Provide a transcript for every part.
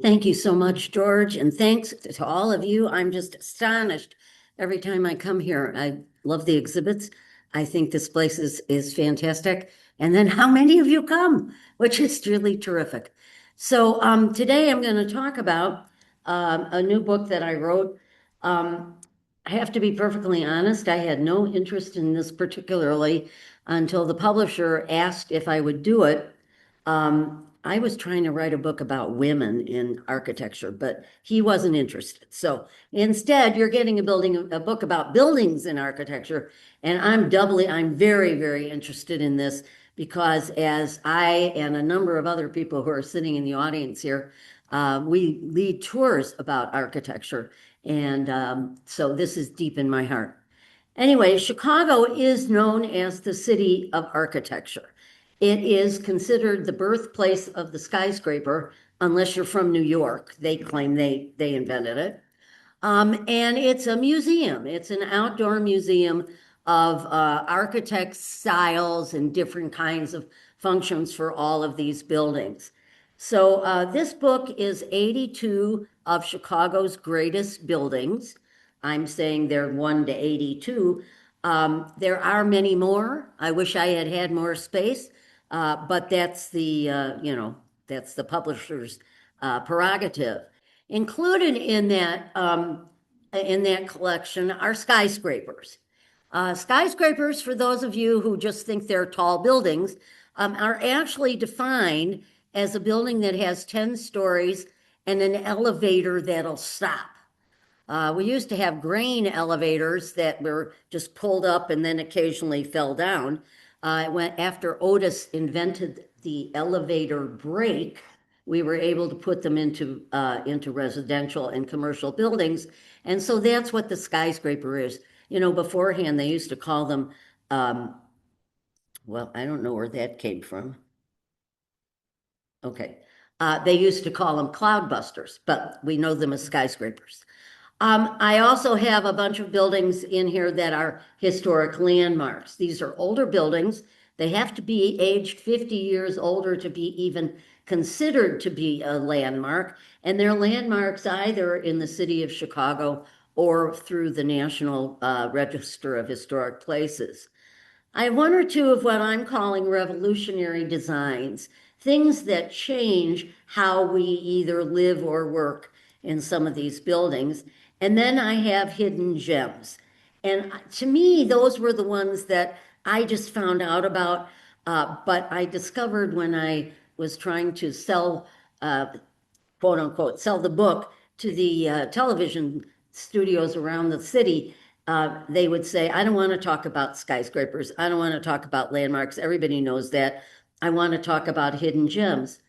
Thank you so much, George, and thanks to all of you. I'm just astonished every time I come here. I love the exhibits. I think this place is fantastic. And then how many of you come, which is really terrific. So today I'm going to talk about a new book that I wrote. I have to be perfectly honest, I had no interest in this particularly until the publisher asked if I would do it. I was trying to write a book about women in architecture, but he wasn't interested. So instead, you're getting a book about buildings in architecture, and I'm very, very interested in this because as I and a number of other people who are sitting in the audience here, we lead tours about architecture, and so this is deep in my heart. Anyway, Chicago is known as the city of architecture. It is considered the birthplace of the skyscraper, unless you're from New York. They claim they invented it. And it's a museum. It's an outdoor museum of architect styles and different kinds of functions for all of these buildings. So this book is 82 of Chicago's greatest buildings. I'm saying they're 1 to 82. There are many more. I wish I had had more space, but that's that's the publisher's prerogative. Included in that collection are skyscrapers. Skyscrapers, for those of you who just think they're tall buildings, are actually defined as a building that has 10 stories and an elevator that'll stop. We used to have grain elevators that were just pulled up and then occasionally fell down. After Otis invented the elevator brake, we were able to put them into residential and commercial buildings. And so that's what the skyscraper is. You know, beforehand, they used to call them, well, I don't know where that came from. Okay. They used to call them cloudbusters, but we know them as skyscrapers. I also have a bunch of buildings in here that are historic landmarks. These are older buildings. They have to be aged 50 years older to be even considered to be a landmark. And they're landmarks either in the city of Chicago or through the National Register of Historic Places. I have one or two of what I'm calling revolutionary designs, things that change how we either live or work in some of these buildings. And then I have hidden gems. And to me, those were the ones that I just found out about, but I discovered when I was trying to sell, quote unquote, sell the book to the television studios around the city. They would say, I don't want to talk about skyscrapers. I don't want to talk about landmarks. Everybody knows that. I want to talk about hidden gems.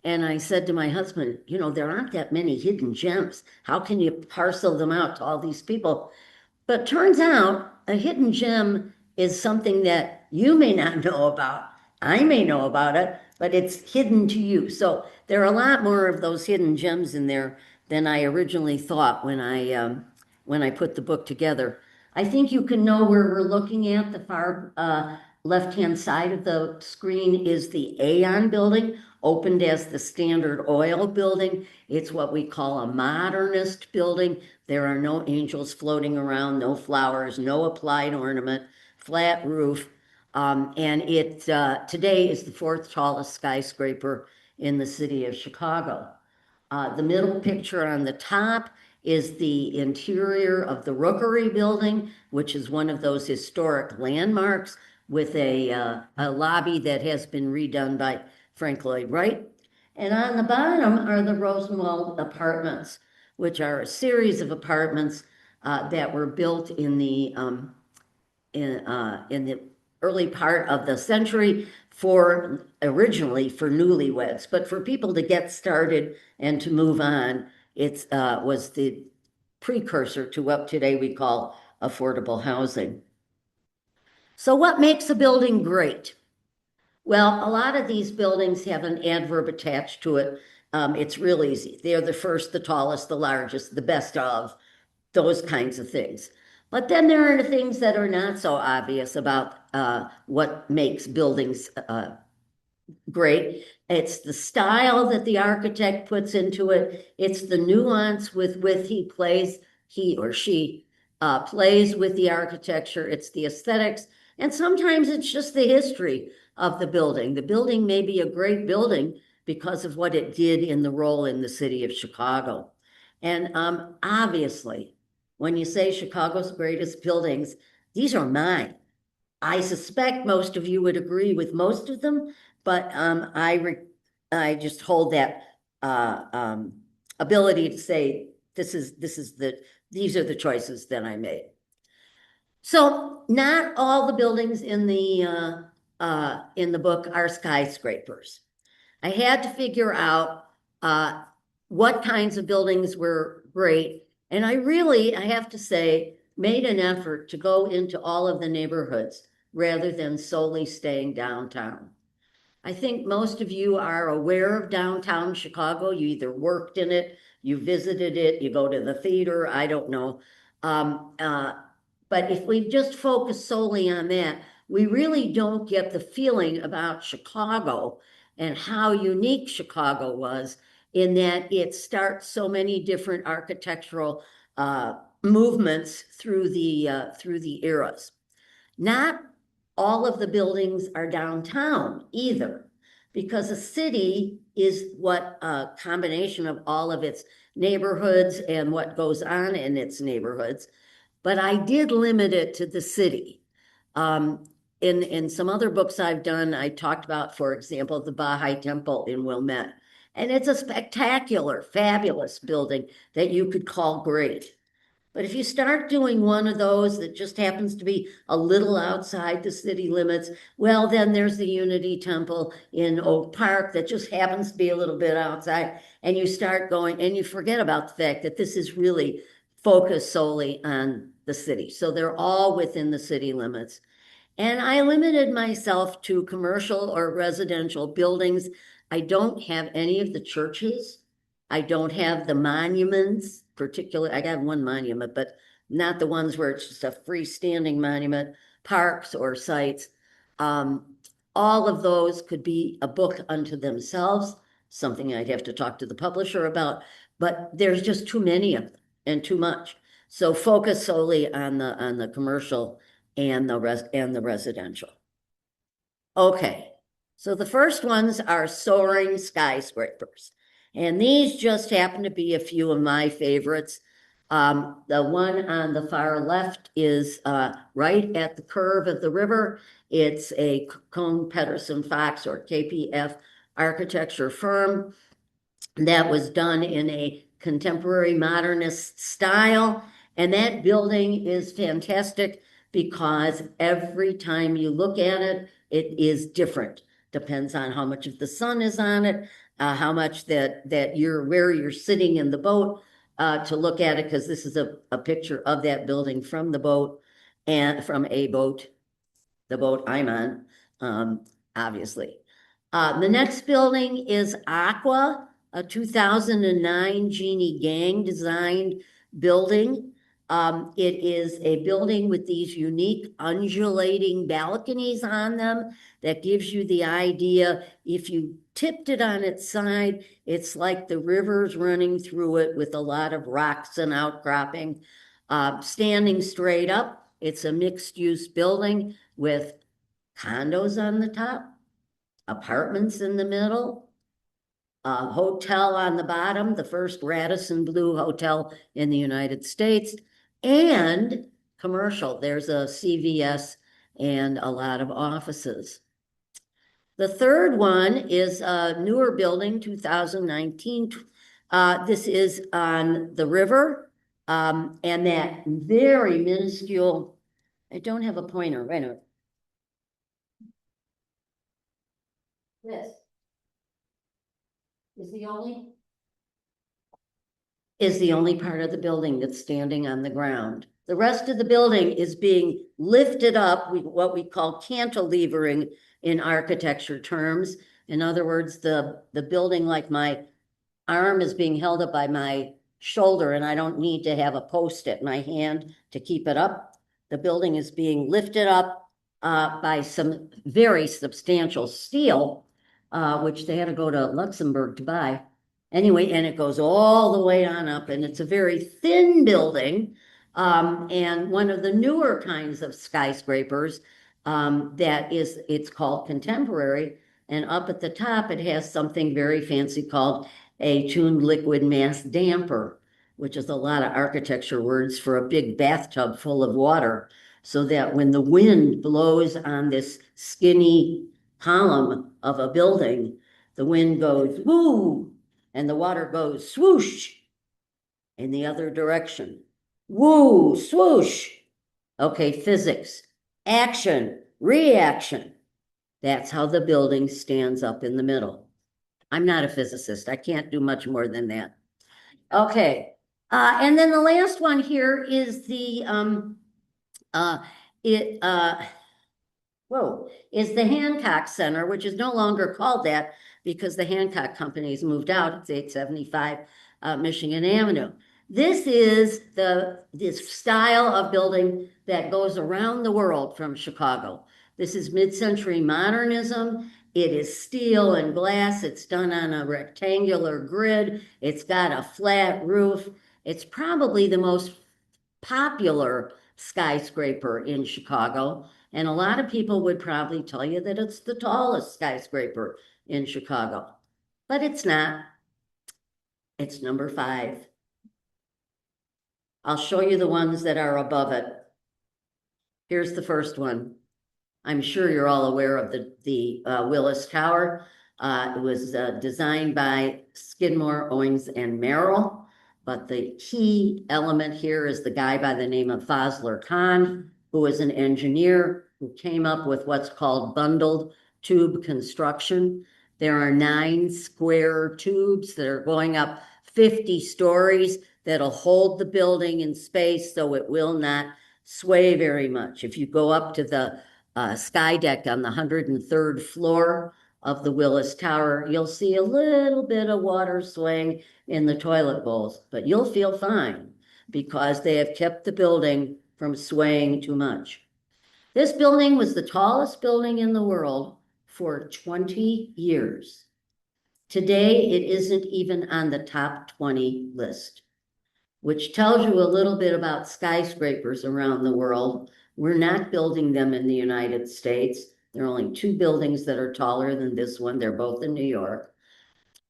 And I said to my husband, you know, there aren't that many hidden gems. How can you parcel them out to all these people? But turns out a hidden gem is something that you may not know about. I may know about it, but it's hidden to you. So there are a lot more of those hidden gems in there than I originally thought when I put the book together. I think you can know where we're looking at. The far left-hand side of the screen is the Aon building, opened as the Standard Oil building. It's what we call a modernist building. There are no angels floating around, no flowers, no applied ornament, flat roof. And it today is the fourth tallest skyscraper in the city of Chicago. The middle picture on the top is the interior of the Rookery Building, which is one of those historic landmarks with a lobby that has been redone by Frank Lloyd Wright. And on the bottom are the Rosenwald Apartments, which are a series of apartments that were built in the early part of the century originally for newlyweds, but for people to get started and to move on, it was the precursor to what today we call affordable housing. So what makes a building great? Well, a lot of these buildings have an adverb attached to it. It's real easy. They're the first, the tallest, the largest, the best of, those kinds of things. But then there are things that are not so obvious about what makes buildings great. It's the style that the architect puts into it. It's the nuance with he or she plays with the architecture. It's the aesthetics. And sometimes it's just the history of the building. The building may be a great building because of what it did in the role in the city of Chicago. And obviously, when you say Chicago's greatest buildings, these are mine. I suspect most of you would agree with most of them, but I just hold that ability to say these are the choices that I made. So not all the buildings in the book are skyscrapers. I had to figure out what kinds of buildings were great, and I have to say, made an effort to go into all of the neighborhoods rather than solely staying downtown. I think most of you are aware of downtown Chicago. You either worked in it, you visited it, you go to the theater, I don't know. Um, uh, but if we just focus solely on that, we really don't get the feeling about Chicago and how unique Chicago was in that it starts so many different architectural movements through the eras. Not all of the buildings are downtown either, because a city is what a combination of all of its neighborhoods and what goes on in its neighborhoods. But I did limit it to the city. In some other books I've done, I talked about, for example, the Baha'i Temple in Wilmette. And it's a spectacular, fabulous building that you could call great. But if you start doing one of those that just happens to be a little outside the city limits, well, then there's the Unity Temple in Oak Park that just happens to be a little bit outside. And you start going, and you forget about the fact that this is really focused solely on the city. So they're all within the city limits. And I limited myself to commercial or residential buildings. I don't have any of the churches. I don't have the monuments, particularly, I got one monument, but not the ones where it's just a freestanding monument, parks or sites. All of those could be a book unto themselves, something I'd have to talk to the publisher about, but there's just too many of them and too much. So focus solely on the commercial and the residential. Okay, so the first ones are soaring skyscrapers. And these just happen to be a few of my favorites. The one on the far left is right at the curve of the river. It's a Cone Pedersen Fox or KPF architecture firm that was done in a contemporary modernist style. And that building is fantastic because every time you look at it, it is different. Depends on how much of the sun is on it, how much that you're where you're sitting in the boat to look at it, because this is a picture of that building from the boat and from a boat, the boat I'm on, obviously. The next building is Aqua, a 2009 Jeannie Gang designed building. It is a building with these unique undulating balconies on them that gives you the idea, if you tipped it on its side, it's like the river's running through it with a lot of rocks and outcropping. Standing straight up, it's a mixed-use building with condos on the top, apartments in the middle, a hotel on the bottom, the first Radisson Blue hotel in the United States, and commercial. There's a CVS and a lot of offices. The third one is a newer building, 2019. This is on the river, and that very minuscule, I don't have a pointer, wait a minute. This is the only part of the building that's standing on the ground. The rest of the building is being lifted up, what we call cantilevering in architecture terms. In other words, the building, like my arm is being held up by my shoulder and I don't need to have a post at my hand to keep it up. The building is being lifted up by some very substantial steel which they had to go to Luxembourg to buy. Anyway, and it goes all the way on up, and it's a very thin building. And one of the newer kinds of skyscrapers, it's called contemporary. And up at the top, it has something very fancy called a tuned liquid mass damper, which is a lot of architecture words for a big bathtub full of water, so that when the wind blows on this skinny column of a building, the wind goes woo, and the water goes swoosh in the other direction. Woo, swoosh. Okay, physics. Action, reaction. That's how the building stands up in the middle. I'm not a physicist. I can't do much more than that. Okay. And then the last one here is the is the Hancock Center, which is no longer called that because the Hancock Company's moved out. It's 875 Michigan Avenue. This is this style of building that goes around the world from Chicago. This is mid-century modernism. It is steel and glass. It's done on a rectangular grid. It's got a flat roof. It's probably the most popular skyscraper in Chicago. And a lot of people would probably tell you that it's the tallest skyscraper in Chicago, but it's not. It's number 5. I'll show you the ones that are above it. Here's the first one. I'm sure you're all aware of the Willis Tower. It was designed by Skidmore, Owings, and Merrill. But the key element here is the guy by the name of Fazlur Khan, who was an engineer who came up with what's called bundled tube construction. There are 9 square tubes that are going up 50 stories that'll hold the building in space so it will not sway very much. If you go up to the sky deck on the 103rd floor of the Willis Tower, you'll see a little bit of water swaying in the toilet bowls, but you'll feel fine because they have kept the building from swaying too much. This building was the tallest building in the world for 20 years. Today, it isn't even on the top 20 list, which tells you a little bit about skyscrapers around the world. We're not building them in the United States. There are only 2 buildings that are taller than this one. They're both in New York.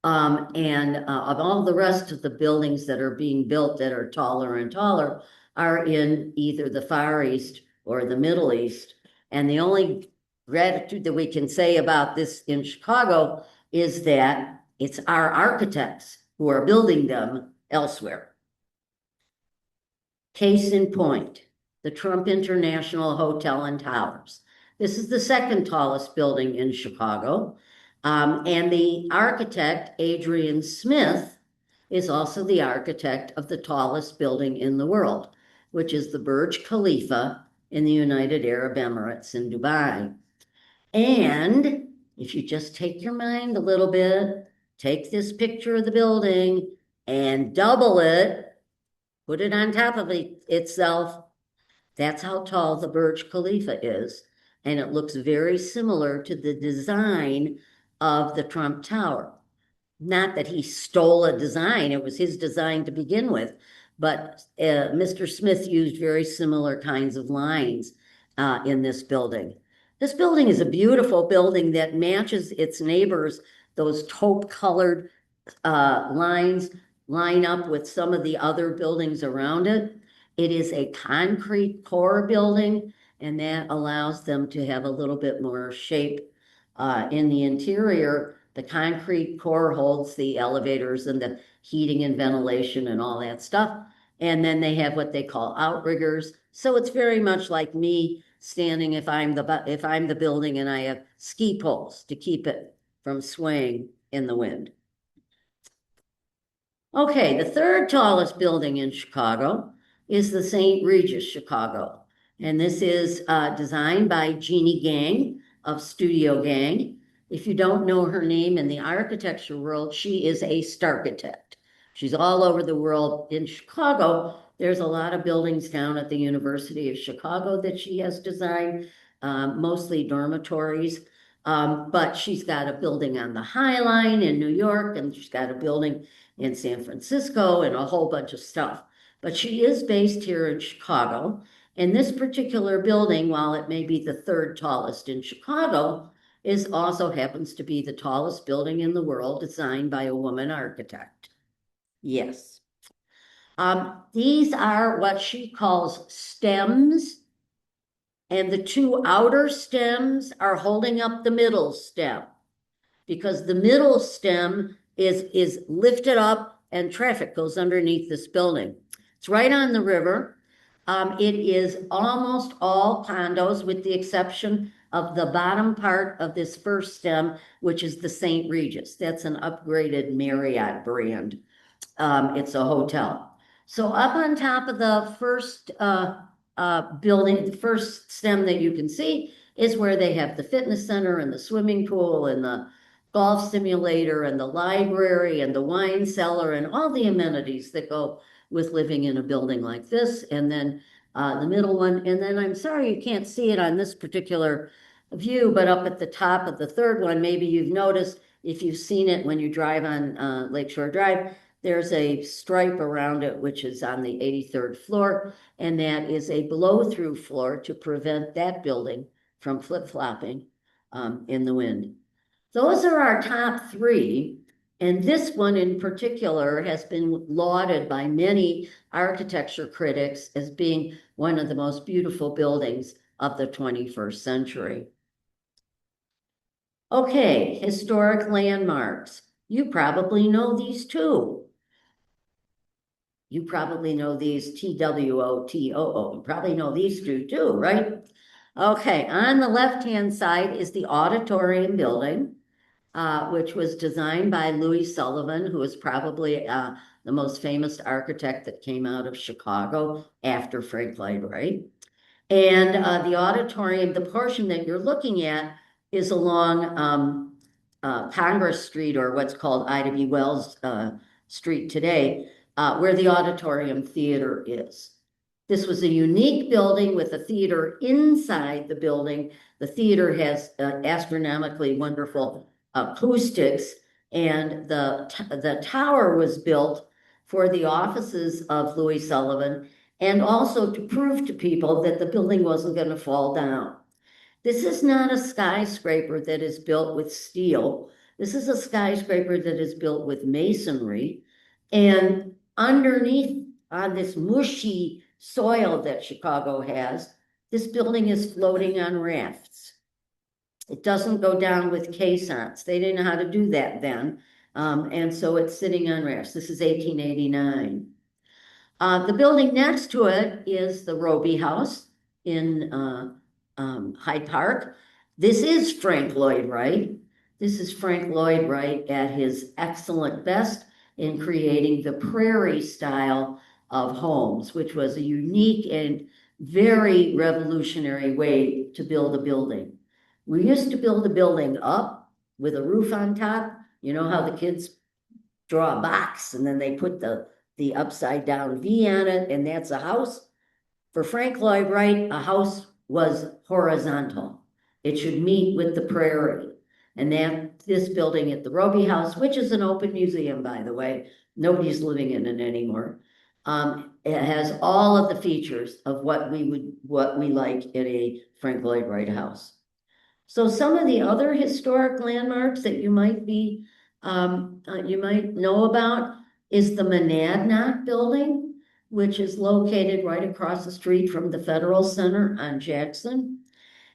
Of all the rest of the buildings that are being built that are taller and taller are in either the Far East or the Middle East. And the only gratitude that we can say about this in Chicago is that it's our architects who are building them elsewhere. Case in point, the Trump International Hotel and Towers. This is the 2nd tallest building in Chicago. And the architect, Adrian Smith, is also the architect of the tallest building in the world, which is the Burj Khalifa in the United Arab Emirates in Dubai. And if you just take your mind a little bit, take this picture of the building and double it, put it on top of itself. That's how tall the Burj Khalifa is. And it looks very similar to the design of the Trump Tower. Not that he stole a design, it was his design to begin with, but Mr. Smith used very similar kinds of lines in this building. This building is a beautiful building that matches its neighbors. Those taupe-colored lines line up with some of the other buildings around it. It is a concrete core building, and that allows them to have a little bit more shape in the interior. The concrete core holds the elevators and the heating and ventilation and all that stuff. And then they have what they call outriggers. So it's very much like me standing if I'm the building and I have ski poles to keep it from swaying in the wind. Okay, the 3rd tallest building in Chicago is the St. Regis Chicago. And this is designed by Jeannie Gang of Studio Gang. If you don't know her name in the architecture world, she is a starchitect. She's all over the world. In Chicago, there's a lot of buildings down at the University of Chicago that she has designed, mostly dormitories. But she's got a building on the High Line in New York, and she's got a building in San Francisco and a whole bunch of stuff. But she is based here in Chicago. And this particular building, while it may be the third tallest in Chicago, is also happens to be the tallest building in the world designed by a woman architect. Yes. These are what she calls stems. And the two outer stems are holding up the middle stem, because the middle stem is lifted up and traffic goes underneath this building. It's right on the river. It is almost all condos with the exception of the bottom part of this first stem, which is the St. Regis. That's an upgraded Marriott brand. It's a hotel. So up on top of the first building, the first stem that you can see is where they have the fitness center and the swimming pool and the golf simulator and the library and the wine cellar and all the amenities that go with living in a building like this. And then the middle one, and then I'm sorry you can't see it on this particular view, but up at the top of the third one, maybe you've noticed, if you've seen it when you drive on Lakeshore Drive, there's a stripe around it, which is on the 83rd floor, and that is a blow-through floor to prevent that building from flip-flopping in the wind. Those are our top three, and this one in particular has been lauded by many architecture critics as being one of the most beautiful buildings of the 21st century. Okay, historic landmarks. You probably know these too. You probably know these TWOTOO. You probably know these two too, right? Okay, on the left-hand side is the auditorium building, which was designed by Louis Sullivan, who is probably the most famous architect that came out of Chicago after Frank Lloyd Wright. And the auditorium, the portion that you're looking at is along Congress Street, or what's called Ida B. Wells Street today, where the auditorium theater is. This was a unique building with a theater inside the building. The theater has astronomically wonderful acoustics, and the tower was built for the offices of Louis Sullivan, and also to prove to people that the building wasn't going to fall down. This is not a skyscraper that is built with steel. This is a skyscraper that is built with masonry, and underneath on this mushy soil that Chicago has, this building is floating on rafts. It doesn't go down with caissons. They didn't know how to do that then. And so it's sitting on rafts. This is 1889. The building next to it is the Roby House in Hyde Park. This is Frank Lloyd Wright. This is Frank Lloyd Wright at his excellent best in creating the prairie style of homes, which was a unique and very revolutionary way to build a building. We used to build a building up with a roof on top. You know how the kids draw a box and then they put the upside down V on it, and that's a house. For Frank Lloyd Wright, a house was horizontal. It should meet with the prairie. And that this building at the Roby House, which is an open museum, by the way, nobody's living in it anymore. It has all of the features of what we like in a Frank Lloyd Wright house. So some of the other historic landmarks that you might know about is the Monadnock building, which is located right across the street from the Federal Center on Jackson.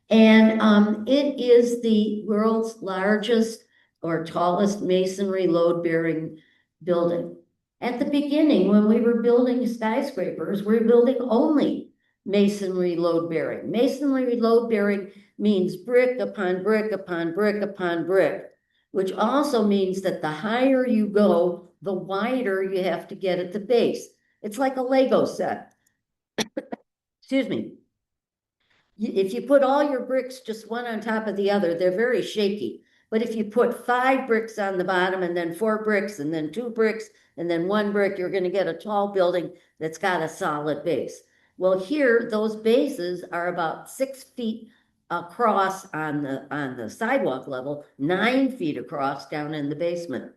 And it is the world's largest or tallest masonry load-bearing building. At the beginning, when we were building skyscrapers, we were building only masonry load-bearing. Masonry load-bearing means brick upon brick upon brick upon brick, which also means that the higher you go, the wider you have to get at the base. It's like a Lego set. Excuse me. If you put all your bricks just one on top of the other, they're very shaky. But if you put 5 bricks on the bottom and then 4 bricks and then 2 bricks and then 1 brick, you're going to get a tall building that's got a solid base. Well, here, those bases are about 6 feet across on the sidewalk level, 9 feet across down in the basement.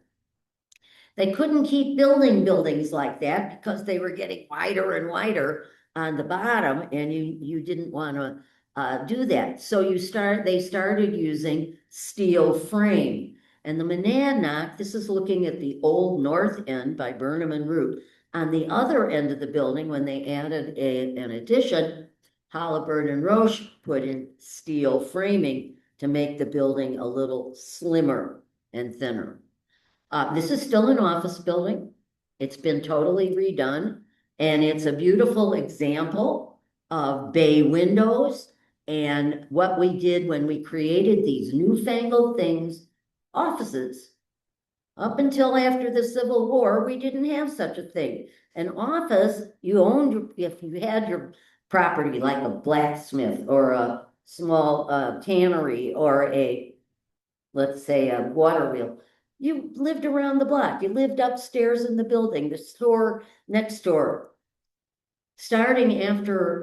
They couldn't keep building buildings like that because they were getting wider and wider on the bottom, and you didn't want to do that. So they started using steel frame. And the Monadnock, this is looking at the old north end by Burnham and Root. On the other end of the building, when they added an addition, Halliburton and Roche put in steel framing to make the building a little slimmer and thinner. This is still an office building. It's been totally redone, and it's a beautiful example of bay windows and what we did when we created these newfangled things, offices. Up until after the Civil War, we didn't have such a thing. An office, you owned, if you had your property like a blacksmith or a small tannery or let's say a water wheel, you lived around the block. You lived upstairs in the building, the store next door. Starting after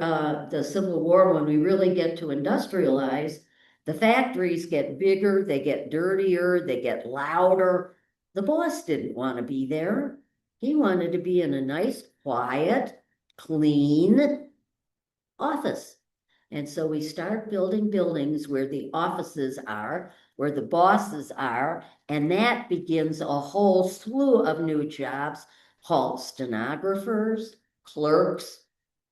the Civil War, when we really get to industrialize, the factories get bigger, they get dirtier, they get louder. The boss didn't want to be there. He wanted to be in a nice, quiet, clean office. And so we start building buildings where the offices are, where the bosses are, and that begins a whole slew of new jobs called stenographers, clerks,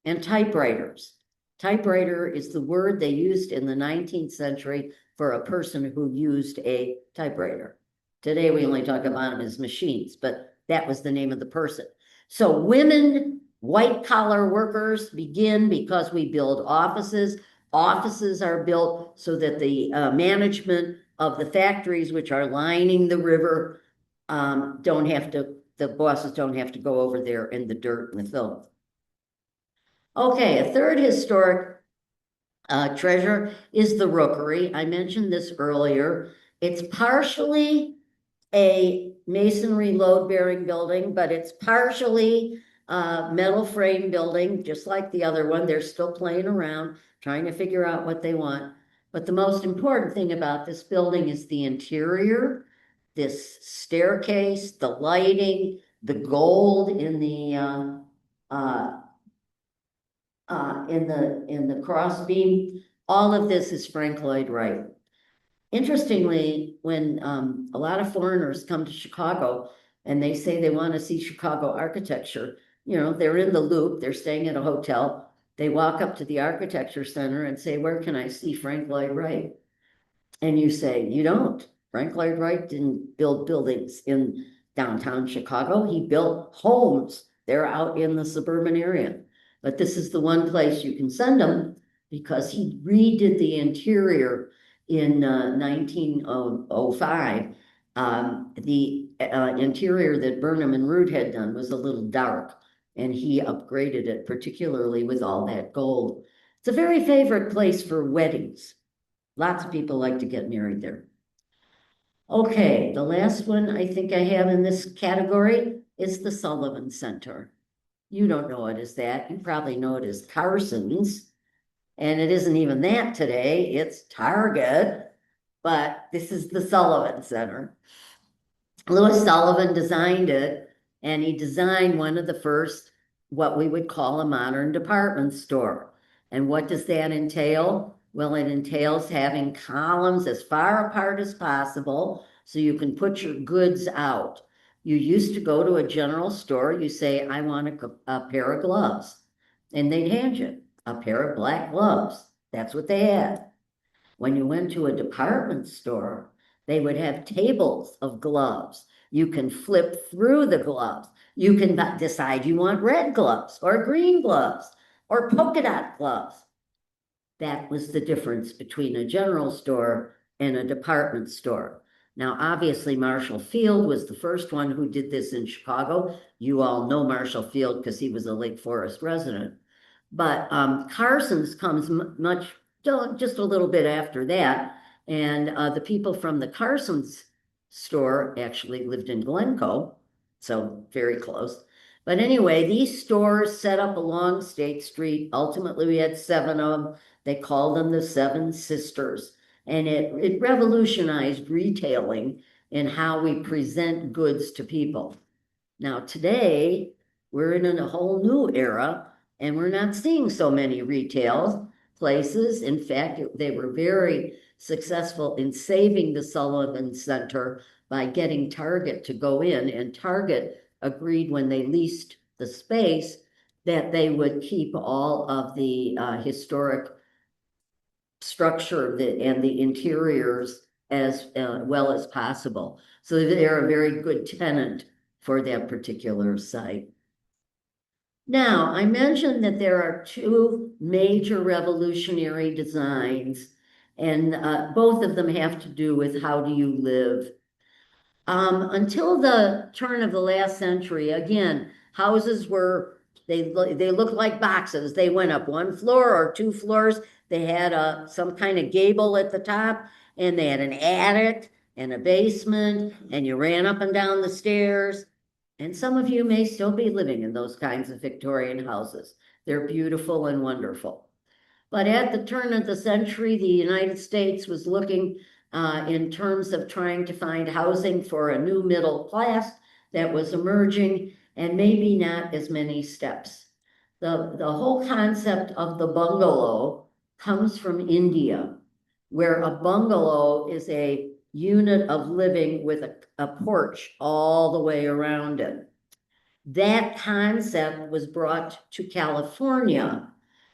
and typewriters. Typewriter is the word they used in the 19th century for a person who used a typewriter. Today we only talk about them as machines, but that was the name of the person. So women, white collar workers begin because we build offices. Offices are built so that the management of the factories which are lining the river the bosses don't have to go over there in the dirt and the filth. Okay, a third historic treasure is the Rookery. I mentioned this earlier. It's partially a masonry load-bearing building, but it's partially a metal frame building, just like the other one. They're still playing around, trying to figure out what they want. But the most important thing about this building is the interior, this staircase, the lighting, the gold in the cross beam. All of this is Frank Lloyd Wright. Interestingly, when a lot of foreigners come to Chicago and they say they want to see Chicago architecture, they're in the Loop, they're staying at a hotel, they walk up to the Architecture Center and say, where can I see Frank Lloyd Wright? And you say, you don't. Frank Lloyd Wright didn't build buildings in downtown Chicago. He built homes. They're out in the suburban area. But this is the one place you can send him because he redid the interior in 1905. The interior that Burnham and Root had done was a little dark, and he upgraded it, particularly with all that gold. It's a very favorite place for weddings. Lots of people like to get married there. Okay, the last one I think I have in this category is the Sullivan Center. You don't know it as that. You probably know it as Carson's. And it isn't even that today. It's Target. But this is the Sullivan Center. Louis Sullivan designed it, and he designed one of the first, what we would call a modern department store. And what does that entail? Well, it entails having columns as far apart as possible so you can put your goods out. You used to go to a general store, you say, I want a pair of gloves. And they'd hand you a pair of black gloves. That's what they had. When you went to a department store, they would have tables of gloves. You can flip through the gloves. You can decide you want red gloves or green gloves or polka dot gloves. That was the difference between a general store and a department store. Now, obviously, Marshall Field was the first one who did this in Chicago. You all know Marshall Field because he was a Lake Forest resident. But Carson's comes just a little bit after that. And the people from the Carson's store actually lived in Glencoe, so very close. But anyway, these stores set up along State Street. Ultimately, we had 7 of them. They called them the Seven Sisters. And it revolutionized retailing and how we present goods to people. Now, today, we're in a whole new era, and we're not seeing so many retail places. In fact, they were very successful in saving the Sullivan Center by getting Target to go in, and Target agreed when they leased the space that they would keep all of the historic structure and the interiors as well as possible. So they're a very good tenant for that particular site. Now, I mentioned that there are two major revolutionary designs, and both of them have to do with how do you live. Until the turn of the last century, again, houses were, they looked like boxes. They went up one floor or two floors. They had some kind of gable at the top, and they had an attic and a basement, and you ran up and down the stairs. And some of you may still be living in those kinds of Victorian houses. They're beautiful and wonderful. But at the turn of the century, the United States was looking in terms of trying to find housing for a new middle class that was emerging, and maybe not as many steps. The whole concept of the bungalow comes from India, where a bungalow is a unit of living with a porch all the way around it. That concept was brought to California,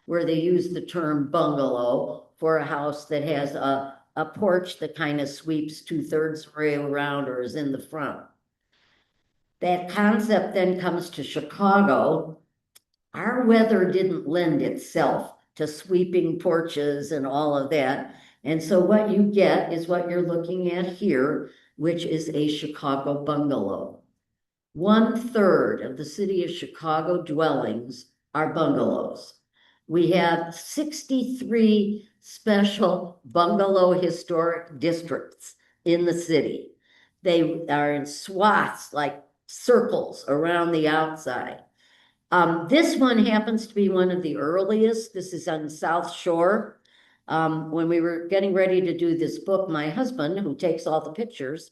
where they use the term bungalow for a house that has a porch that kind of sweeps 2/3 the way around or is in the front. That concept then comes to Chicago. Our weather didn't lend itself to sweeping porches and all of that. And so what you get is what you're looking at here, which is a Chicago bungalow. 1/3 of the city of Chicago dwellings are bungalows. We have 63 special bungalow historic districts in the city. They are in swaths like circles around the outside. This one happens to be one of the earliest. This is on the South Shore. When we were getting ready to do this book, my husband, who takes all the pictures,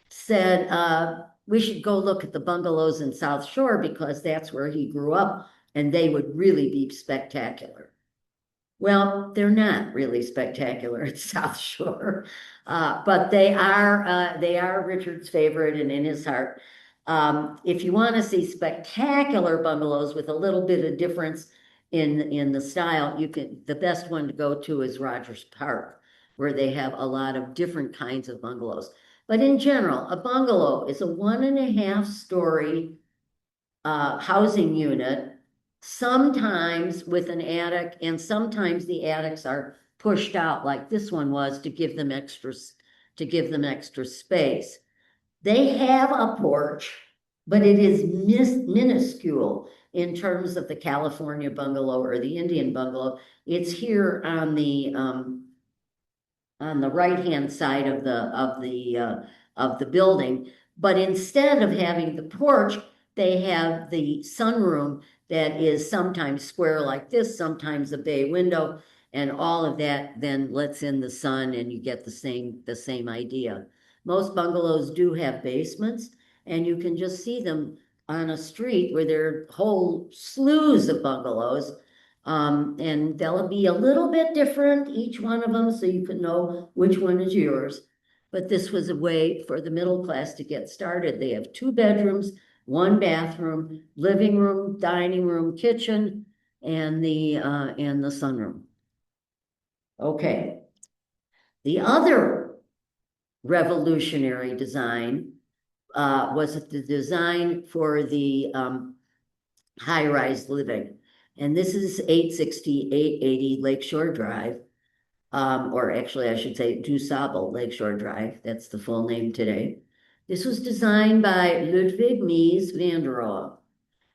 said we should go look at the bungalows in South Shore because that's where he grew up and they would really be spectacular. Well, they're not really spectacular at South Shore, but they are Richard's favorite and in his heart. If you want to see spectacular bungalows with a little bit of difference in the style, the best one to go to is Rogers Park, where they have a lot of different kinds of bungalows. But in general, a bungalow is a 1.5 story housing unit, sometimes with an attic, and sometimes the attics are pushed out like this one was to give them extra space. They have a porch, but it is minuscule in terms of the California bungalow or the Indian bungalow. It's here on the right-hand side of the building. But instead of having the porch, they have the sunroom that is sometimes square like this, sometimes a bay window, and all of that then lets in the sun and you get the same idea. Most bungalows do have basements, and you can just see them on a street where there are whole slews of bungalows. And they'll be a little bit different, each one of them, so you can know which one is yours. But this was a way for the middle class to get started. They have 2 bedrooms, 1 bathroom, living room, dining room, kitchen, and the sunroom. Okay. The other revolutionary design was the design for the high-rise living. And this is 860, 880 Lakeshore Drive, or actually I should say DuSable Lakeshore Drive. That's the full name today. This was designed by Ludwig Mies van der Rohe.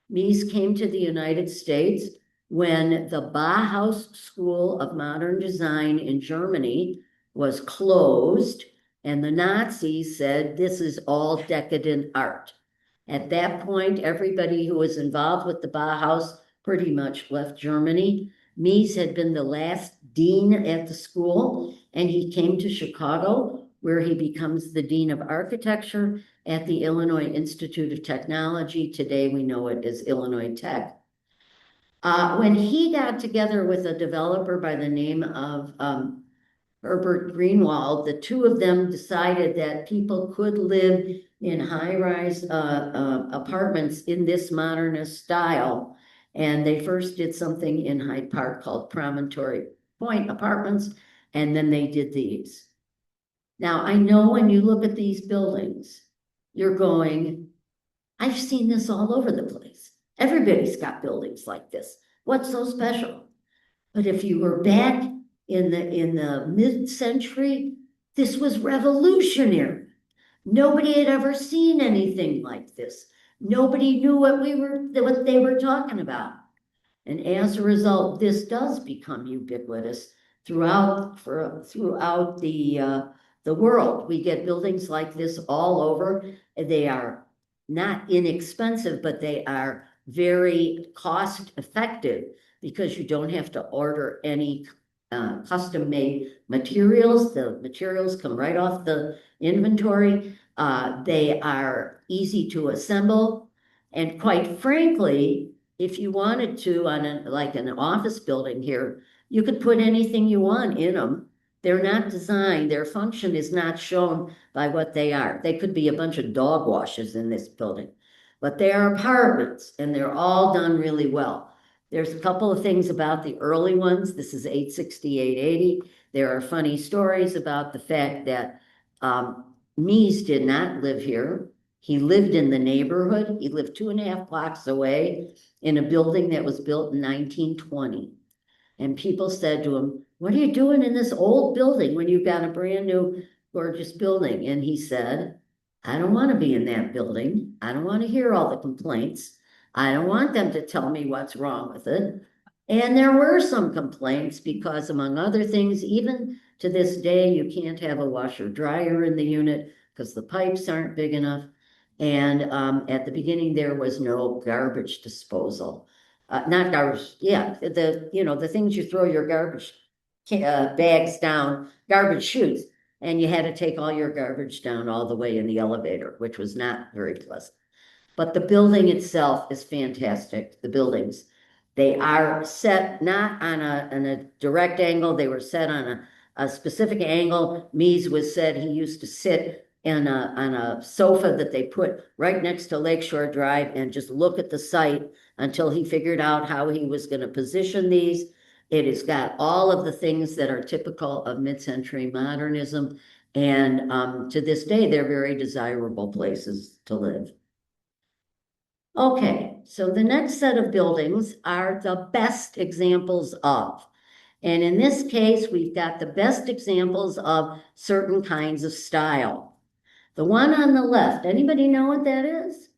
Mies came to the United States when the Bauhaus School of Modern Design in Germany was closed, and the Nazis said, this is all decadent art. At that point, everybody who was involved with the Bauhaus pretty much left Germany, Mies had been the last dean at the school, and he came to Chicago, where he becomes the dean of architecture at the Illinois Institute of Technology. Today we know it as Illinois Tech. When he got together with a developer by the name of Herbert Greenwald, the two of them decided that people could live in high-rise apartments in this modernist style. And they first did something in Hyde Park called Promontory Point Apartments, and then they did these. Now, I know when you look at these buildings, you're going, I've seen this all over the place. Everybody's got buildings like this. What's so special? But if you were back in the mid-century, this was revolutionary. Nobody had ever seen anything like this. Nobody knew what they were talking about. And as a result, this does become ubiquitous throughout the world. We get buildings like this all over. They are not inexpensive, but they are very cost effective because you don't have to order any custom made materials. The materials come right off the inventory. They are easy to assemble. And quite frankly, if you wanted to, like an office building here, you could put anything you want in them. They're not designed, their function is not shown by what they are. They could be a bunch of dog washes in this building, but they are apartments and they're all done really well. There's a couple of things about the early ones. This is 860-880. There are funny stories about the fact that Mies did not live here. He lived in the neighborhood. He lived 2.5 blocks away in a building that was built in 1920. And people said to him, what are you doing in this old building when you've got a brand new gorgeous building? And he said, I don't want to be in that building. I don't want to hear all the complaints. I don't want them to tell me what's wrong with it. And there were some complaints because, among other things, even to this day, you can't have a washer dryer in the unit because the pipes aren't big enough. And at the beginning, there was no garbage disposal. Not garbage, yeah, the things you throw your garbage bags down, garbage chutes, and you had to take all your garbage down all the way in the elevator, which was not very pleasant. But the building itself is fantastic, the buildings. They are set not on a direct angle, they were set on a specific angle. Mies was said he used to sit on a sofa that they put right next to Lakeshore Drive and just look at the site until he figured out how he was going to position these. It has got all of the things that are typical of mid-century modernism. And to this day, they're very desirable places to live. Okay, so the next set of buildings are the best examples of. And in this case, we've got the best examples of certain kinds of style. The one on the left, anybody know what that is?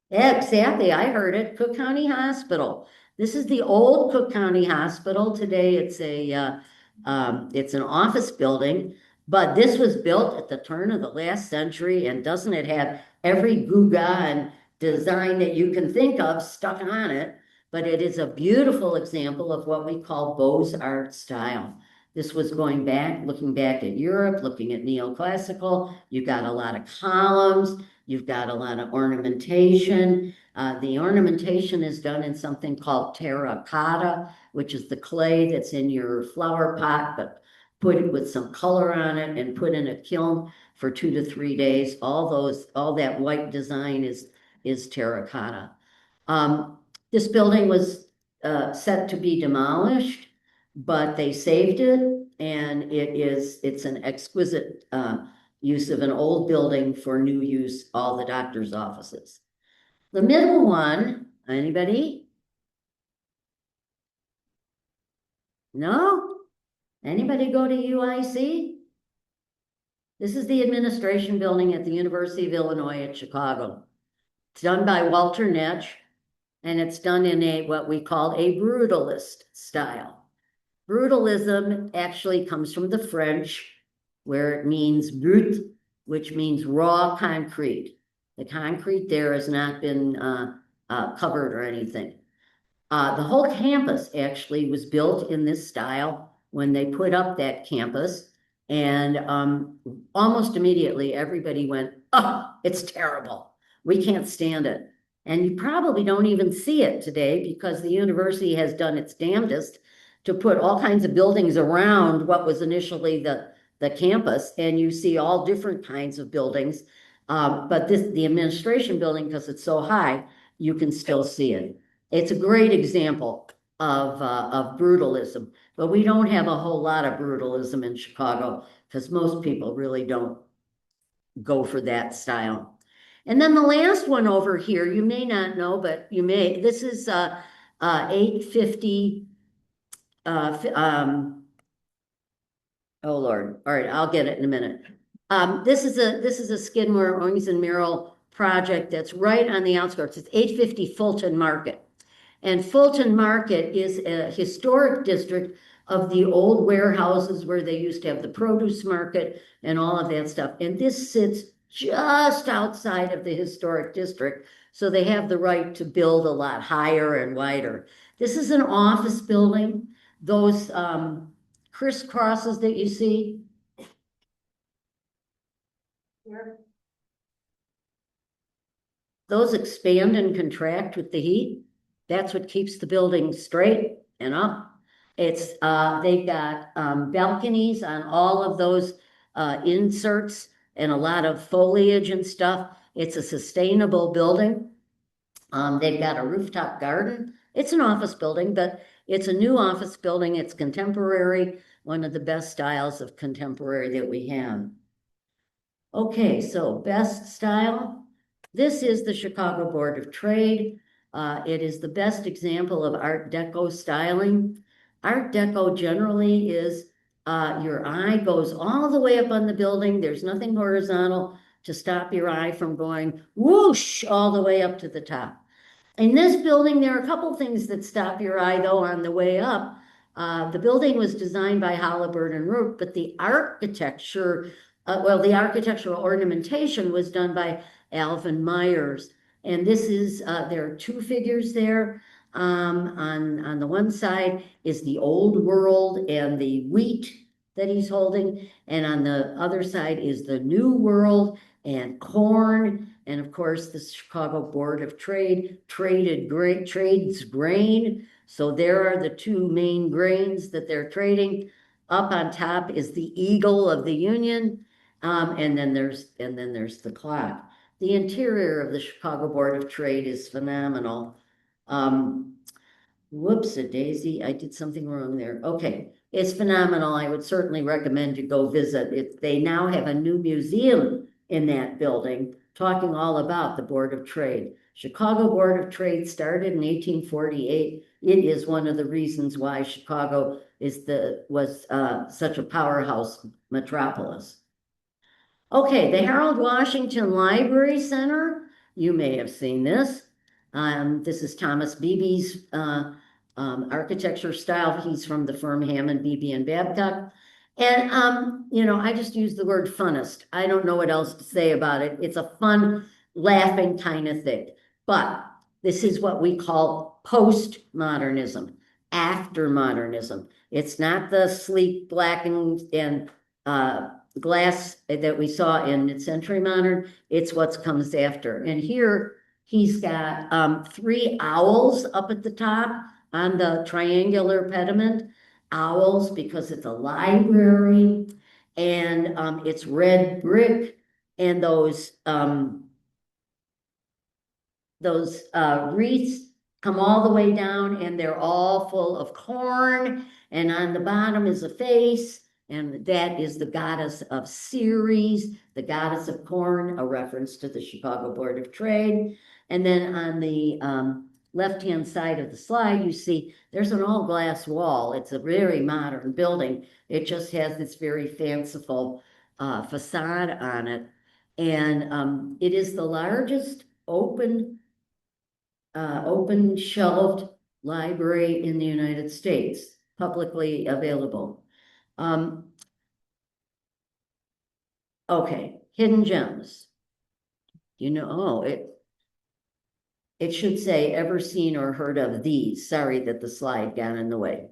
Yeah, exactly, I heard it, Cook County Hospital. This is the old Cook County Hospital. Today it's an office building, but this was built at the turn of the last century, and doesn't it have every gewgaw and design that you can think of stuck on it? But it is a beautiful example of what we call Beaux-Arts style. This was looking back at Europe, looking at neoclassical. You've got a lot of columns. You've got a lot of ornamentation. The ornamentation is done in something called terracotta, which is the clay that's in your flower pot, but put it with some color on it and put in a kiln for 2 to 3 days. All that white design is terracotta. This building was set to be demolished, but they saved it, and it's an exquisite use of an old building for new use, all the doctor's offices. The middle one, anybody? No? Anybody go to UIC? This is the administration building at the University of Illinois at Chicago. It's done by Walter Netsch, and it's done in what we call a brutalist style. Brutalism actually comes from the French, where it means brut, which means raw concrete. The concrete there has not been covered or anything. The whole campus actually was built in this style when they put up that campus. And almost immediately, everybody went, oh, it's terrible. We can't stand it. And you probably don't even see it today because the university has done its damnedest to put all kinds of buildings around what was initially the campus. And you see all different kinds of buildings. But the administration building, because it's so high, you can still see it. It's a great example of brutalism, but we don't have a whole lot of brutalism in Chicago because most people really don't go for that style. And then the last one over here, you may not know, but you may, this is 850, oh Lord, all right, I'll get it in a minute. This is a Skidmore, Owings and Merrill project that's right on the outskirts. It's 850 Fulton Market. And Fulton Market is a historic district of the old warehouses where they used to have the produce market and all of that stuff. And this sits just outside of the historic district, so they have the right to build a lot higher and wider. This is an office building. Those crisscrosses that you see. Those expand and contract with the heat. That's what keeps the building straight and up. It's they've got balconies on all of those inserts and a lot of foliage and stuff. It's a sustainable building. They've got a rooftop garden. It's an office building, but it's a new office building. It's contemporary, one of the best styles of contemporary that we have. Okay, so best style. This is the Chicago Board of Trade. It is the best example of Art Deco styling. Art Deco generally is your eye goes all the way up on the building. There's nothing horizontal to stop your eye from going whoosh all the way up to the top. In this building, there are a couple things that stop your eye though on the way up. The building was designed by Halliburton Root, but the architecture, the architectural ornamentation was done by Alvin Myers. And this is, there are two figures there. On the one side is the old world and the wheat that he's holding. And on the other side is the new world and corn. And of course, the Chicago Board of Trade trades grain. So there are the two main grains that they're trading. Up on top is the eagle of the Union. And then there's the clock. The interior of the Chicago Board of Trade is phenomenal. Whoops-a-daisy, I did something wrong there. Okay, it's phenomenal. I would certainly recommend you go visit it. They now have a new museum in that building talking all about the Board of Trade. Chicago Board of Trade started in 1848. It is one of the reasons why Chicago was such a powerhouse metropolis. Okay, the Harold Washington Library Center, you may have seen this. This is Thomas Beebe's architecture style. He's from the firm Hammond, Beebe and Babcock. And, you know, I just use the word funnest. I don't know what else to say about it. It's a fun, laughing kind of thing. But this is what we call postmodernism, after modernism. It's not the sleek black and glass that we saw in mid-century modern. It's what comes after. And here he's got three owls up at the top on the triangular pediment. Owls because it's a library, and it's red brick, and those wreaths come all the way down, and they're all full of corn, and on the bottom is a face, and that is the goddess of Ceres, the goddess of corn, a reference to the Chicago Board of Trade. And then on the left-hand side of the slide, you see there's an all-glass wall. It's a very modern building. It just has this very fanciful facade on it. And it is the largest open shelved library in the United States, publicly available. Okay, hidden gems. You know, it should say ever seen or heard of these. Sorry that the slide got in the way.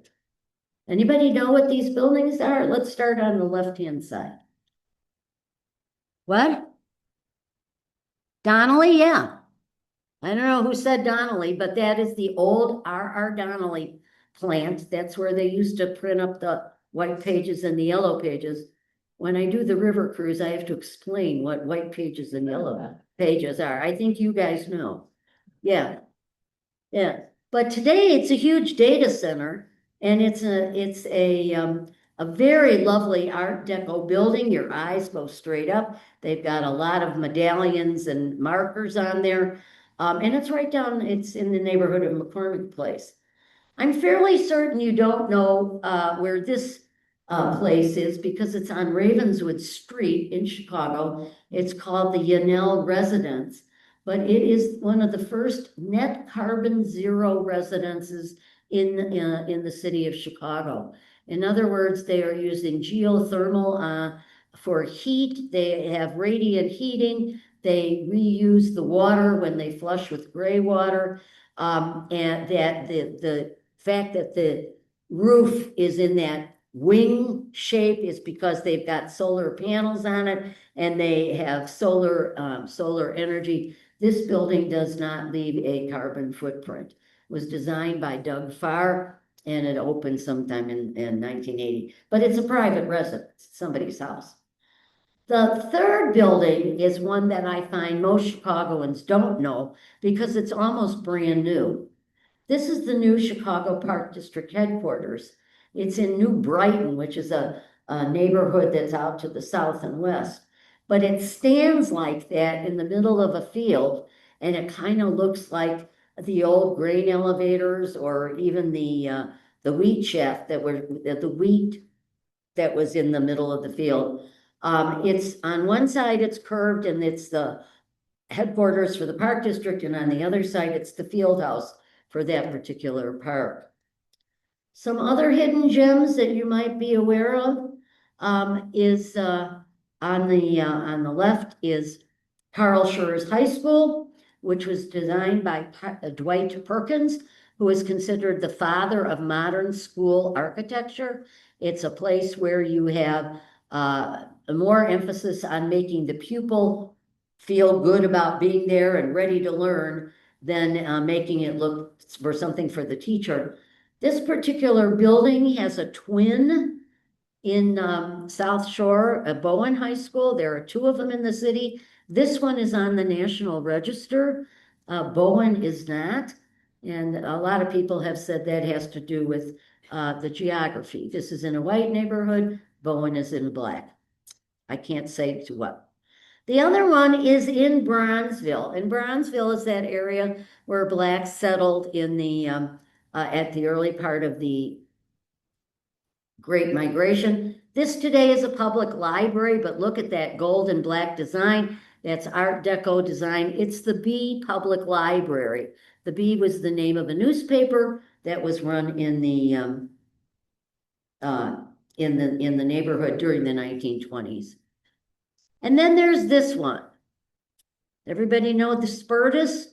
Anybody know what these buildings are? Let's start on the left-hand side. What? Donnelly, yeah. I don't know who said Donnelly, but that is the old R.R. Donnelly plant. That's where they used to print up the white pages and the yellow pages. When I do the river cruise, I have to explain what white pages and yellow pages are. I think you guys know. Yeah, yeah. But today it's a huge data center and it's a very lovely Art Deco building. Your eyes go straight up. They've got a lot of medallions and markers on there. And it's right down, it's in the neighborhood of McCormick Place. I'm fairly certain you don't know where this place is because it's on Ravenswood Street in Chicago. It's called the Yannell Residence, but it is one of the first net carbon zero residences in the city of Chicago. In other words, they are using geothermal for heat. They have radiant heating. They reuse the water when they flush with gray water. And that the fact that the roof is in that wing shape is because they've got solar panels on it and they have solar energy. This building does not leave a carbon footprint. It was designed by Doug Farr and it opened sometime in 1980, but it's a private residence, somebody's house. The third building is one that I find most Chicagoans don't know because it's almost brand new. This is the new Chicago Park District headquarters. It's in New Brighton, which is a neighborhood that's out to the south and west. But it stands like that in the middle of a field, and it kind of looks like the old grain elevators or even the wheat shaft that were the wheat that was in the middle of the field. It's on one side, it's curved and it's the headquarters for the park district, and on the other side, it's the field house for that particular park. Some other hidden gems that you might be aware of is on the left is Carl Schurz High School, which was designed by Dwight Perkins, who is considered the father of modern school architecture. It's a place where you have more emphasis on making the pupil feel good about being there and ready to learn than making it look for something for the teacher. This particular building has a twin in South Shore, Bowen High School. There are two of them in the city. This one is on the National Register. Bowen is not. And a lot of people have said that has to do with the geography. This is in a white neighborhood. Bowen is in black. I can't say to what. The other one is in Bronzeville. And Bronzeville is that area where blacks settled in the at the early part of the Great Migration. This today is a public library, but look at that gold and black design. That's Art Deco design. It's the Bee Public Library. The Bee was the name of a newspaper that was run in the neighborhood during the 1920s. And then there's this one. Everybody know the Spurtis?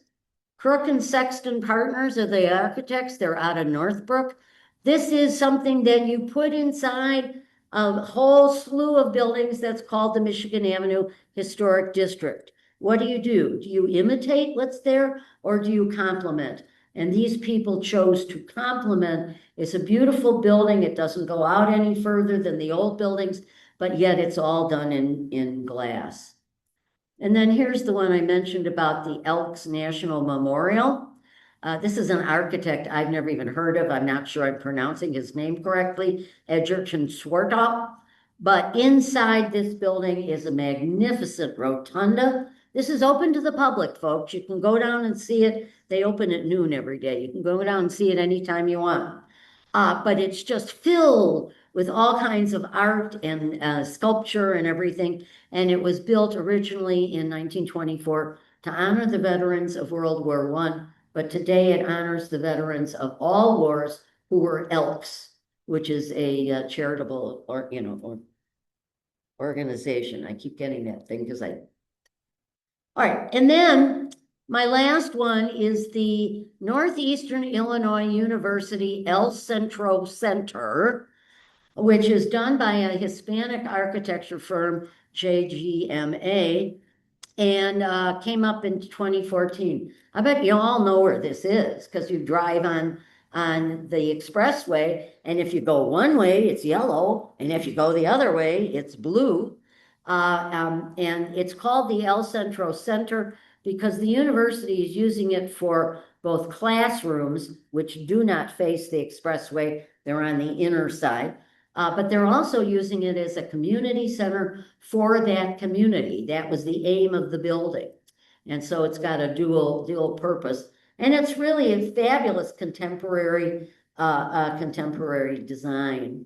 Crook and Sexton Partners are the architects. They're out of Northbrook. This is something that you put inside a whole slew of buildings that's called the Michigan Avenue Historic District. What do? Do you imitate what's there or do you complement? And these people chose to complement. It's a beautiful building. It doesn't go out any further than the old buildings, but yet it's all done in glass. And then here's the one I mentioned about the Elks National Memorial. This is an architect I've never even heard of. I'm not sure I'm pronouncing his name correctly, Edgerton Swartop. But inside this building is a magnificent rotunda. This is open to the public, folks. You can go down and see it. They open at noon every day. You can go down and see it anytime you want. But it's just filled with all kinds of art and sculpture and everything. And it was built originally in 1924 to honor the veterans of World War I, but today it honors the veterans of all wars who were Elks, which is a charitable or organization. I keep getting that thing because all right. And then My last one is the Northeastern Illinois University El Centro Center, which is done by a Hispanic architecture firm, JGMA, and came up in 2014. I bet you all know where this is because you drive on the expressway, and if you go one way, it's yellow, and if you go the other way, it's blue. And it's called the El Centro Center because the university is using it for both classrooms, which do not face the expressway, they're on the inner side, but they're also using it as a community center for that community. That was the aim of the building. And so it's got a dual purpose. And it's really a fabulous contemporary design.